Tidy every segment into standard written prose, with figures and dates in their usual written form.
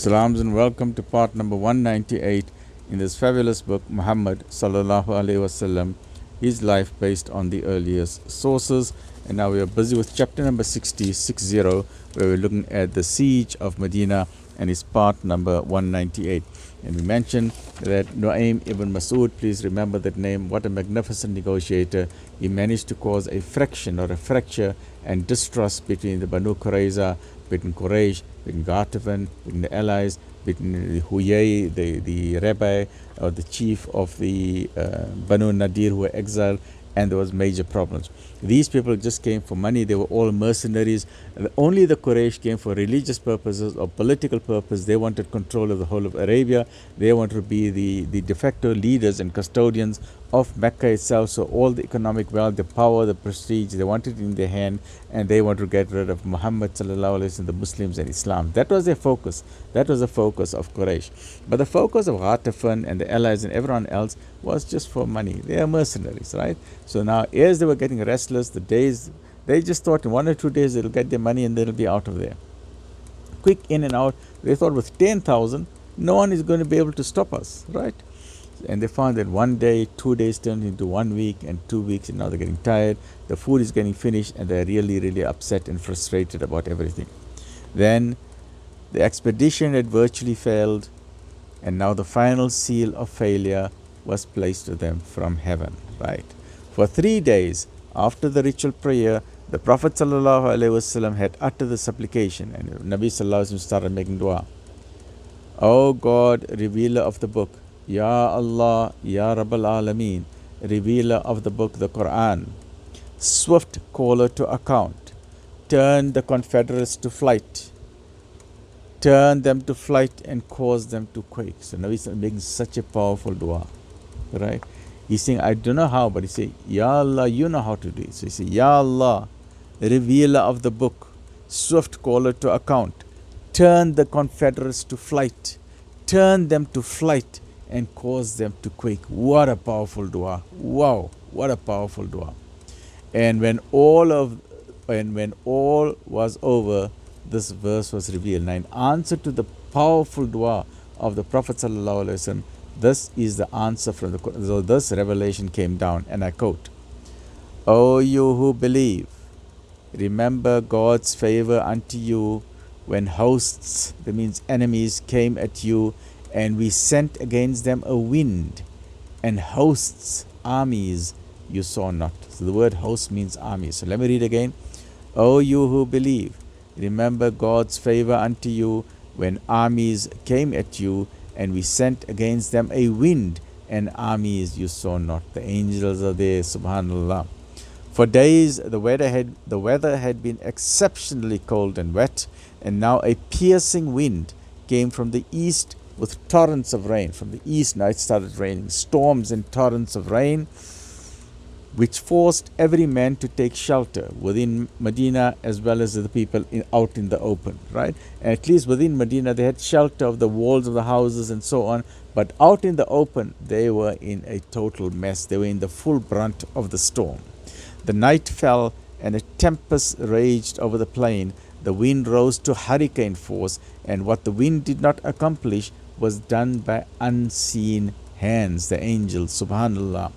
Salams and welcome to part number 198 in this fabulous book, Muhammad Sal'lal'laa'hu A'lay'hi Was'sallam, his life based on the earliest sources. And now we are busy with chapter number 60, where we're looking at the siege of Medina and his part number 198. And we mentioned that Nu'aym ibn Mas'ud, please remember that name, what a magnificent negotiator. He managed to cause a friction or a fracture and distrust between the Banu Qurayza, between Quraysh, between Ghatafan, between the allies, between the Huyay, the rabbi or the chief of the Banu Nadir who were exiled, and there was major problems. These people just came for money. They were all mercenaries. Only the Quraysh came for religious purposes or political purpose. They wanted control of the whole of Arabia. They wanted to be the de facto leaders and custodians of Mecca itself. So all the economic wealth, the power, the prestige, they wanted it in their hand, and they wanted to get rid of Muhammad sallallahu alaihi wasallam, the Muslims and Islam. That was their focus. That was the focus of Quraysh. But the focus of Ghatafan and the allies and everyone else was just for money. They are mercenaries, right? So now, as they were getting restless, the days, they just thought in 1 or 2 days they'll get their money and they'll be out of there. Quick in and out. They thought with 10,000, no one is going to be able to stop us, right? And they found that 1 day, 2 days turned into 1 week and 2 weeks, and now they're getting tired. The food is getting finished, and they're really, really upset and frustrated about everything. Then the expedition had virtually failed, and now the final seal of failure was placed to them from heaven, right? For 3 days after the ritual prayer, the Prophet ﷺ had uttered the supplication, and Nabi ﷺ started making dua. O God, revealer of the book, Ya Allah, Ya Rabbal Alameen, revealer of the book, the Quran, swift caller to account, turn the Confederates to flight, turn them to flight and cause them to quake. So Nabi is making such a powerful dua, right? He's saying, I don't know how, but he says, Ya Allah, you know how to do it. So he says, Ya Allah, revealer of the book, swift caller to account, turn the Confederates to flight, turn them to flight and cause them to quake. What a powerful dua. Wow, what a powerful dua. And when all was over, this verse was revealed. Now in answer to the powerful dua of the Prophet sallallahu alaihi wasallam, this is the answer from the Quran. So this revelation came down, and I quote, O you who believe, remember God's favor unto you when hosts, that means enemies, came at you, and we sent against them a wind, and hosts, armies, you saw not. So the word host means armies. So let me read again. O you who believe, remember God's favor unto you when armies came at you, and we sent against them a wind and armies you saw not. The angels are there, subhanallah. For days the weather had been exceptionally cold and wet, and now a piercing wind came from the east with torrents of rain. From the east now it started raining, storms and torrents of rain, which forced every man to take shelter within Medina as well as the people out in the open, right? And at least within Medina they had shelter of the walls of the houses and so on, but out in the open they were in a total mess. They were in the full brunt of the storm. The night fell and a tempest raged over the plain. The wind rose to hurricane force, and what the wind did not accomplish was done by unseen hands, the angels, subhanallah.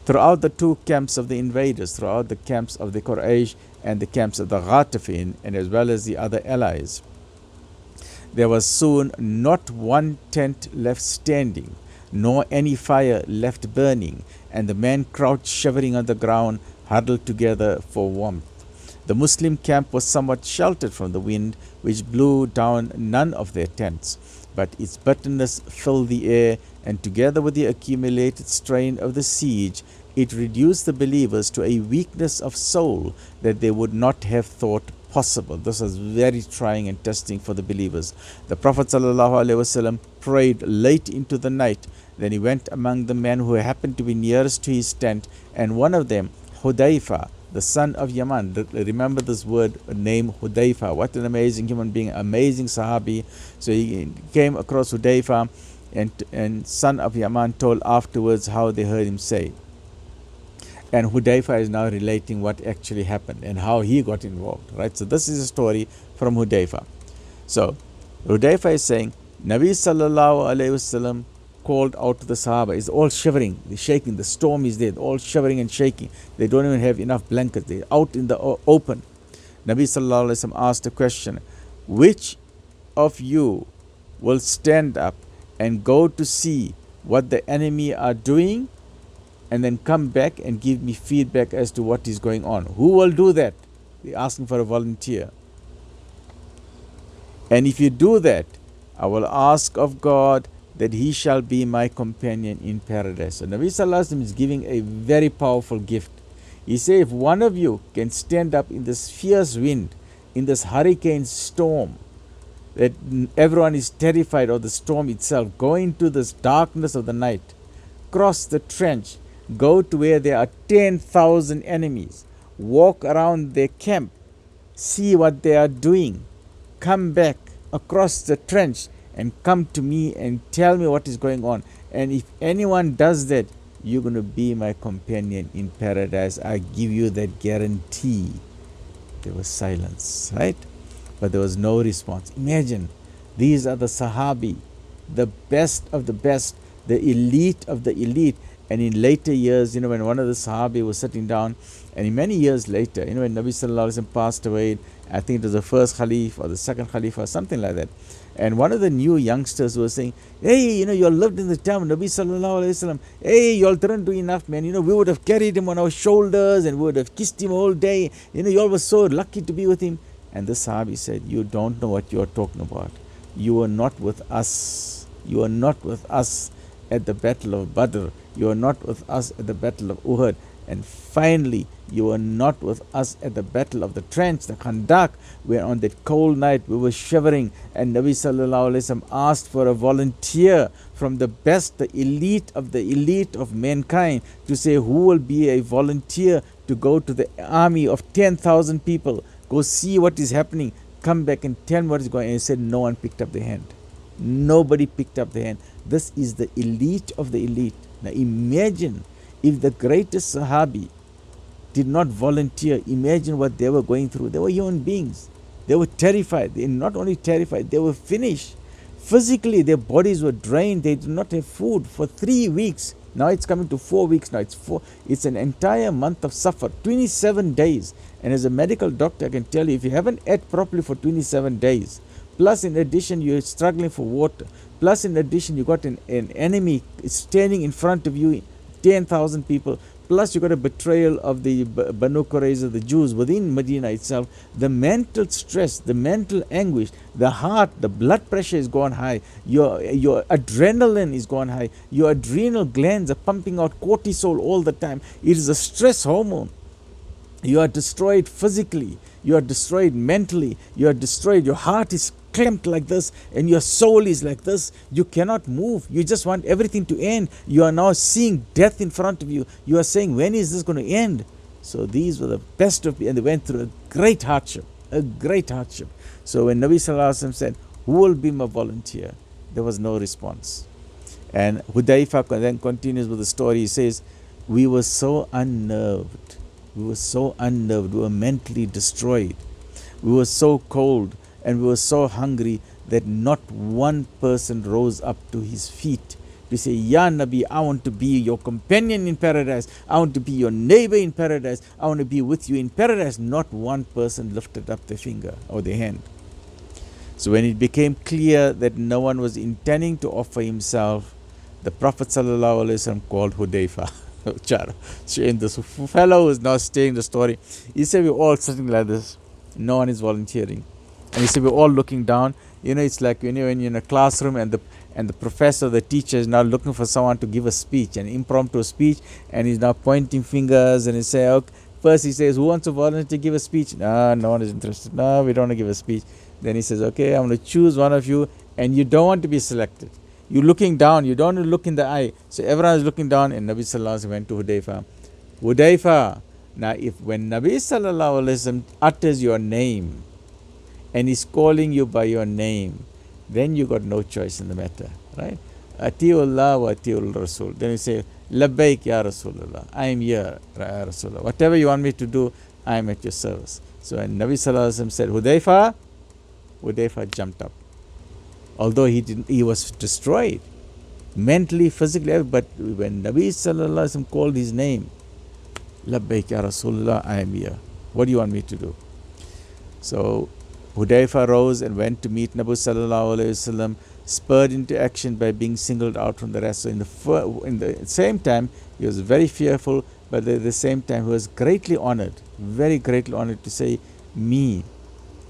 Throughout the two camps of the invaders, throughout the camps of the Quraysh and the camps of the Ghatafin, and as well as the other allies, there was soon not one tent left standing, nor any fire left burning, and the men crouched shivering on the ground, huddled together for warmth. The Muslim camp was somewhat sheltered from the wind, which blew down none of their tents, but its bitterness filled the air, and together with the accumulated strain of the siege, it reduced the believers to a weakness of soul that they would not have thought possible. This was very trying and testing for the believers. The Prophet ﷺ prayed late into the night. Then he went among the men who happened to be nearest to his tent, and one of them, Hudayfa, the son of Yaman. Remember this word, name Hudayfa. What an amazing human being, amazing Sahabi. So he came across Hudayfa, and son of Yaman told afterwards how they heard him say. And Hudayfa is now relating what actually happened and how he got involved, right? So this is a story from Hudayfa. So Hudayfa is saying, Nabi Sal'lal'laa'hu A'lay'hi Was'sallam called out to the Sahaba. It's all shivering, they're shaking, the storm is there, all shivering and shaking. They don't even have enough blankets, they're out in the open. Nabi Sallallahu Alaihi Wasallam asked a question, which of you will stand up and go to see what the enemy are doing and then come back and give me feedback as to what is going on? Who will do that? They're asking for a volunteer. And if you do that, I will ask of God that he shall be my companion in paradise. So Nabi Sallallahu Alaihi Wasallam is giving a very powerful gift. He said, if one of you can stand up in this fierce wind, in this hurricane storm, that everyone is terrified of the storm itself, go into this darkness of the night, cross the trench, go to where there are 10,000 enemies, walk around their camp, see what they are doing, come back across the trench and come to me and tell me what is going on. And if anyone does that, you're going to be my companion in paradise. I give you that guarantee. There was silence, right? But there was no response. Imagine, these are the Sahabi, the best of the best, the elite of the elite. And in later years, when one of the Sahabi was sitting down, and in many years later, when Nabi Sallallahu Alaihi Wasallam passed away, I think it was the first Khalif or the second Khalif or something like that. And one of the new youngsters was saying, hey, you all lived in the time of Nabi Sallallahu Alaihi Wasallam. Hey, you all didn't do enough, man. We would have carried him on our shoulders and we would have kissed him all day. You all were so lucky to be with him. And the Sahabi said, you don't know what you are talking about. You were not with us. You are not with us at the Battle of Badr. You are not with us at the Battle of Uhud. And finally, you were not with us at the Battle of the Trench, the Khandaq, where on that cold night we were shivering, and Nabi Sallallahu Alaihi Wasallam asked for a volunteer from the best, the elite of mankind, to say who will be a volunteer to go to the army of 10,000 people, go see what is happening, come back and tell me what is going on. And he said no one picked up the hand. Nobody picked up the hand. This is the elite of the elite. Now imagine if the greatest Sahabi did not volunteer. Imagine what they were going through. They were human beings. They were terrified. They not only terrified, they were finished. Physically, their bodies were drained. They did not have food for 3 weeks. Now it's coming to 4 weeks now. It's an entire month of suffer, 27 days. And as a medical doctor, I can tell you, if you haven't ate properly for 27 days, plus in addition you're struggling for water, plus in addition you got an enemy standing in front of you, 10,000 people, plus you got a betrayal of the Banu Qurayza, the Jews within Medina itself, the mental stress, the mental anguish, the heart, the blood pressure is gone high, your adrenaline is gone high, your adrenal glands are pumping out cortisol all the time. It is a stress hormone. You are destroyed physically, you are destroyed mentally, you are destroyed, your heart is clamped like this and your soul is like this. You cannot move. You just want everything to end. You are now seeing death in front of you. You are saying, when is this going to end? So these were the best of people, and they went through a great hardship, So when Nabi Sallallahu Alaihi Wasallam said, who will be my volunteer? There was no response. And Hudayfa then continues with the story. He says, we were so unnerved. We were mentally destroyed. We were so cold. And we were so hungry that not one person rose up to his feet to say, Ya Nabi, I want to be your companion in paradise. I want to be your neighbor in paradise. I want to be with you in paradise. Not one person lifted up their finger or their hand. So when it became clear that no one was intending to offer himself, the Prophet Sallallahu Alaihi Wasallam called Hudayfa. And this fellow who is now staying the story, he said, we're all sitting like this. No one is volunteering. And he said, we're all looking down. It's like when you're in a classroom and the professor, the teacher is now looking for someone to give a speech, an impromptu speech, and he's now pointing fingers and he says, okay, first he says, who wants to volunteer to give a speech? No one is interested. No, we don't want to give a speech. Then he says, okay, I'm going to choose one of you, and you don't want to be selected. You're looking down, you don't want to look in the eye. So everyone is looking down, and Nabi Sallallahu Alaihi Wasallam went to Hudayfa. Hudayfa, now when Nabi Sallallahu Alaihi Wasallam utters your name, and he's calling you by your name, then you got no choice in the matter, right? Ati'ullah wa ati'ul Rasul. Then you say, Labbaik ya Rasulullah. I am here, ya Rasulullah. Whatever you want me to do, I am at your service. So when Nabi Sallallahu Alaihi Wasallam said, Hudayfa jumped up. although he was destroyed mentally, physically, but when Nabi Sallallahu Alaihi Wasallam called his name, Labbaik ya Rasulullah, I am here. What do you want me to do? So Hudayfa rose and went to meet Nabi Sallallahu Alaihi Wasallam, spurred into action by being singled out from the rest. So in the same time, he was very fearful, but at the same time, he was greatly honored, very greatly honored to say, me,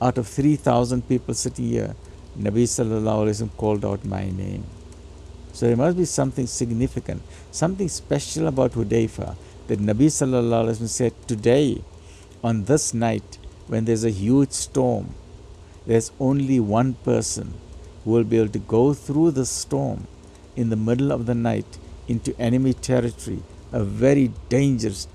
out of 3,000 people sitting here, Nabi Sallallahu Alaihi Wasallam called out my name. So there must be something significant, something special about Hudayfa, that Nabi Sallallahu Alaihi Wasallam said, today, on this night, when there's a huge storm, there's only one person who will be able to go through the storm in the middle of the night into enemy territory, a very dangerous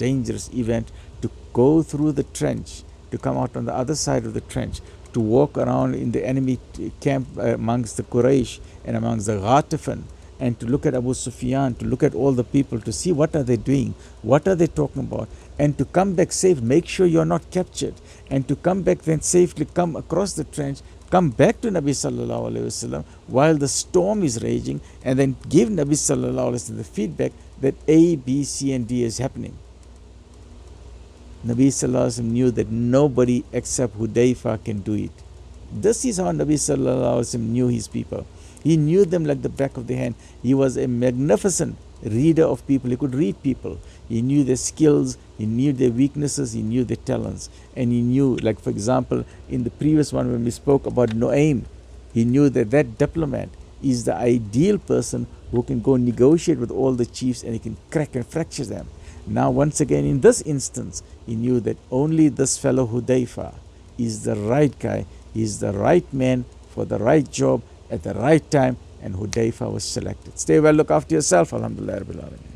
event, to go through the trench, to come out on the other side of the trench, to walk around in the enemy camp amongst the Quraysh and amongst the Ghatafan, and to look at Abu Sufyan, to look at all the people, to see what are they doing, what are they talking about, and to come back safe, make sure you're not captured, and to come back then safely, come across the trench, come back to Nabi Sallallahu Alaihi Wasallam while the storm is raging, and then give Nabi Sallallahu Alaihi Wasallam the feedback that A, B, C and D is happening. Nabi Sallallahu Alaihi Wasallam knew that nobody except Hudayfa can do it. This is how Nabi Sallallahu Alaihi Wasallam knew his people. He knew them like the back of the hand. He was a magnificent reader of people. He could read people. He knew their skills, he knew their weaknesses, he knew their talents. And he knew, like for example, in the previous one when we spoke about Nu'aym, he knew that that diplomat is the ideal person who can go negotiate with all the chiefs and he can crack and fracture them. Now once again in this instance, he knew that only this fellow Hudayfa is the right guy, he is the right man for the right job at the right time, and Hudayfa was selected. Stay well, look after yourself. Alhamdulillah Rabbil Alameen.